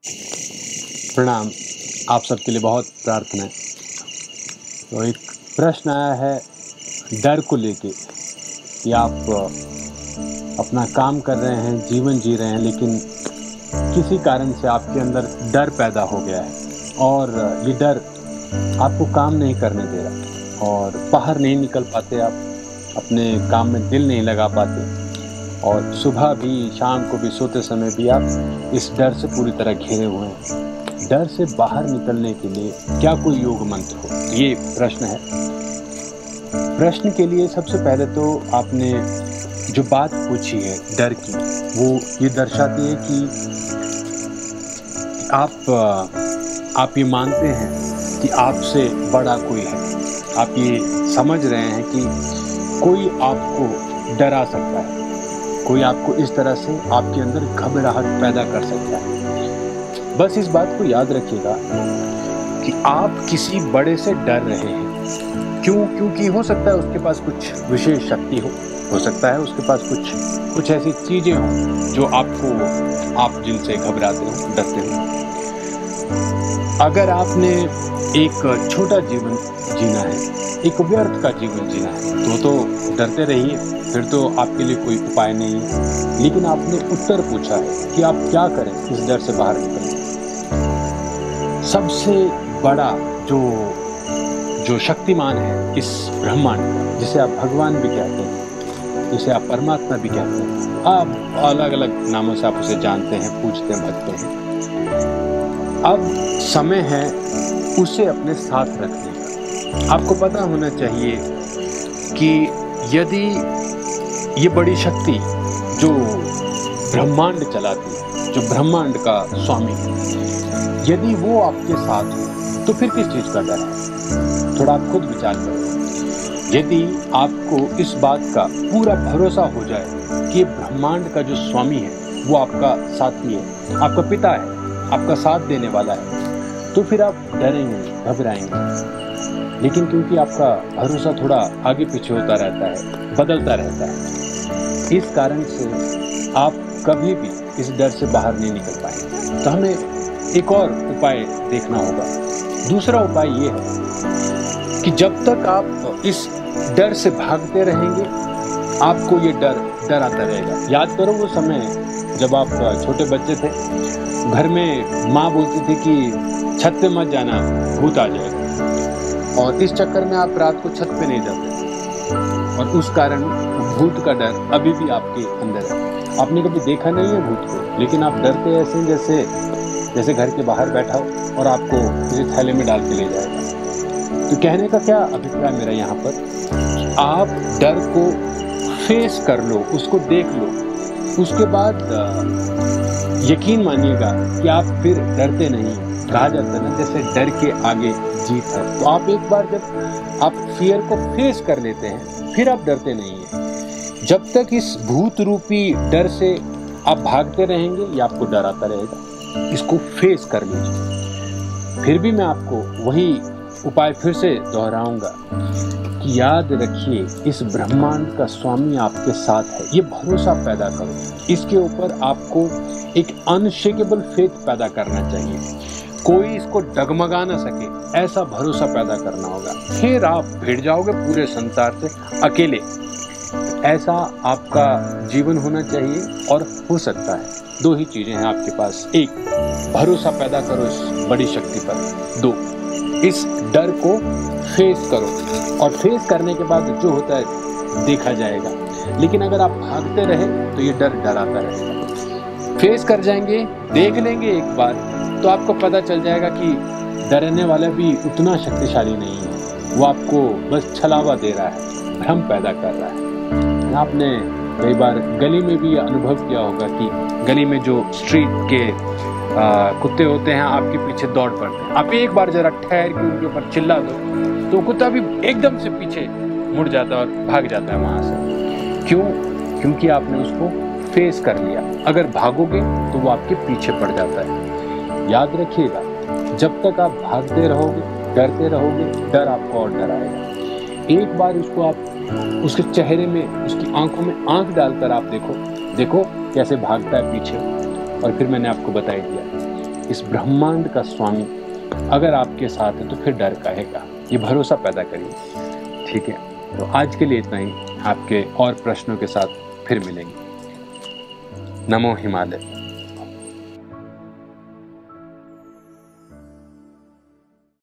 प्रणाम। आप सबके लिए बहुत प्रार्थना है। तो एक प्रश्न आया है डर को लेके कि आप अपना काम कर रहे हैं, जीवन जी रहे हैं, लेकिन किसी कारण से आपके अंदर डर पैदा हो गया है और ये डर आपको काम नहीं करने दे रहा और बाहर नहीं निकल पाते आप, अपने काम में दिल नहीं लगा पाते और सुबह भी, शाम को भी, सोते समय भी आप इस डर से पूरी तरह घिरे हुए हैं। डर से बाहर निकलने के लिए क्या कोई योग मंत्र हो? ये प्रश्न है। प्रश्न के लिए सबसे पहले तो आपने जो बात पूछी है डर की, वो ये दर्शाती है कि आप ये मानते हैं कि आपसे बड़ा कोई है। आप ये समझ रहे हैं कि कोई आपको डरा सकता है, कोई आपको इस तरह से आपके अंदर घबराहट पैदा कर सकता है। बस इस बात को याद रखिएगा कि आप किसी बड़े से डर रहे हैं। क्यों? क्योंकि हो सकता है उसके पास कुछ विशेष शक्ति हो सकता है उसके पास कुछ ऐसी चीजें हों जो आप जिनसे घबराते हो, डरते हो। अगर आपने एक छोटा जीवन जीना है, एक व्यर्थ का जीवन जीना है, तो डरते रहिए, फिर तो आपके लिए कोई उपाय नहीं है। लेकिन आपने उत्तर पूछा है कि आप क्या करें इस डर से बाहर निकलने। सबसे बड़ा जो शक्तिमान है इस ब्रह्मांड का, जिसे आप भगवान भी कहते हैं, जिसे आप परमात्मा भी कहते हैं, आप अलग अलग नामों से आप उसे जानते हैं, पूजते हैं, भजते हैं। अब समय है उसे अपने साथ रखने का। आपको पता होना चाहिए कि यदि ये बड़ी शक्ति जो ब्रह्मांड चलाती है, जो ब्रह्मांड का स्वामी है, यदि वो आपके साथ हो तो फिर किस चीज़ का डर है? थोड़ा आप खुद विचार करें। यदि आपको इस बात का पूरा भरोसा हो जाए कि ब्रह्मांड का जो स्वामी है वो आपका साथी है, आपका पिता है, आपका साथ देने वाला है, तो फिर आप डरेंगे, घबराएंगे। लेकिन क्योंकि आपका भरोसा थोड़ा आगे पीछे होता रहता है, बदलता रहता है, इस कारण से आप कभी भी इस डर से बाहर नहीं निकल पाएंगे। तो हमें एक और उपाय देखना होगा। दूसरा उपाय ये है कि जब तक आप इस डर से भागते रहेंगे, आपको ये डर आता रहेगा। याद करो वो समय जब आप छोटे बच्चे थे, घर में माँ बोलती थी कि छत पे मत जाना, भूत आ जाएगा, और इस चक्कर में आप रात को छत पे नहीं जाते और उस कारण भूत का डर अभी भी आपके अंदर है। आपने कभी देखा नहीं है भूत को, लेकिन आप डरते ऐसे जैसे घर के बाहर बैठा हो और आपको किसी थैले में डाल के ले जाएगा। तो कहने का क्या अभिप्राय मेरा यहाँ पर, आप डर को फेस कर लो, उसको देख लो, उसके बाद यकीन मानिएगा कि आप फिर डरते नहीं। कहा जाता है ना, जैसे डर के आगे जीत है। तो आप एक बार जब आप फियर को फेस कर लेते हैं, फिर आप डरते नहीं हैं। जब तक इस भूत रूपी डर से आप भागते रहेंगे, ये आपको डराता रहेगा। इसको फेस कर लीजिए। फिर भी मैं आपको वही उपाय फिर से दोहराऊंगा कि याद रखिए, इस ब्रह्मांड का स्वामी आपके साथ है। ये भरोसा पैदा करो, इसके ऊपर आपको एक अनशेकेबल फेथ पैदा करना चाहिए। कोई इसको डगमगा ना सके, ऐसा भरोसा पैदा करना होगा। फिर आप भिड़ जाओगे पूरे संसार से अकेले। ऐसा आपका जीवन होना चाहिए और हो सकता है। दो ही चीजें हैं आपके पास। एक, भरोसा पैदा करो इस बड़ी शक्ति पर। दो, इस डर को फेस करो और फेस करने के बाद जो होता है देखा जाएगा। लेकिन अगर आप भागते रहे तो ये डर डराता रहेगा। फेस कर जाएंगे, देख लेंगे एक बार, तो आपको पता चल जाएगा कि डरने वाला भी उतना शक्तिशाली नहीं है। वो आपको बस छलावा दे रहा है, भ्रम पैदा कर रहा है। आपने कई बार गली में भी अनुभव किया होगा कि गली में जो स्ट्रीट के कुत्ते होते हैं आपके पीछे दौड़ पड़ते हैं। आप एक बार जरा ठहर के उनके ऊपर चिल्ला दो तो कुत्ता भी एकदम से पीछे मुड़ जाता है और भाग जाता है वहां से। क्यों? क्योंकि आपने उसको फेस कर लिया। अगर भागोगे तो वो आपके पीछे पड़ जाता है। याद रखिएगा, जब तक आप भागते रहोगे, डरते रहोगे, डर आपको और डराएगा। एक बार उसको आप उसके चेहरे में, उसकी आंखों में आंख डालकर आप देखो कैसे भागता है पीछे। और फिर मैंने आपको बता दिया इस ब्रह्मांड का स्वामी अगर आपके साथ है तो फिर डर काहे का, ये भरोसा पैदा करिए। ठीक है, तो आज के लिए इतना ही। आपके और प्रश्नों के साथ फिर मिलेंगे। नमो हिमालय।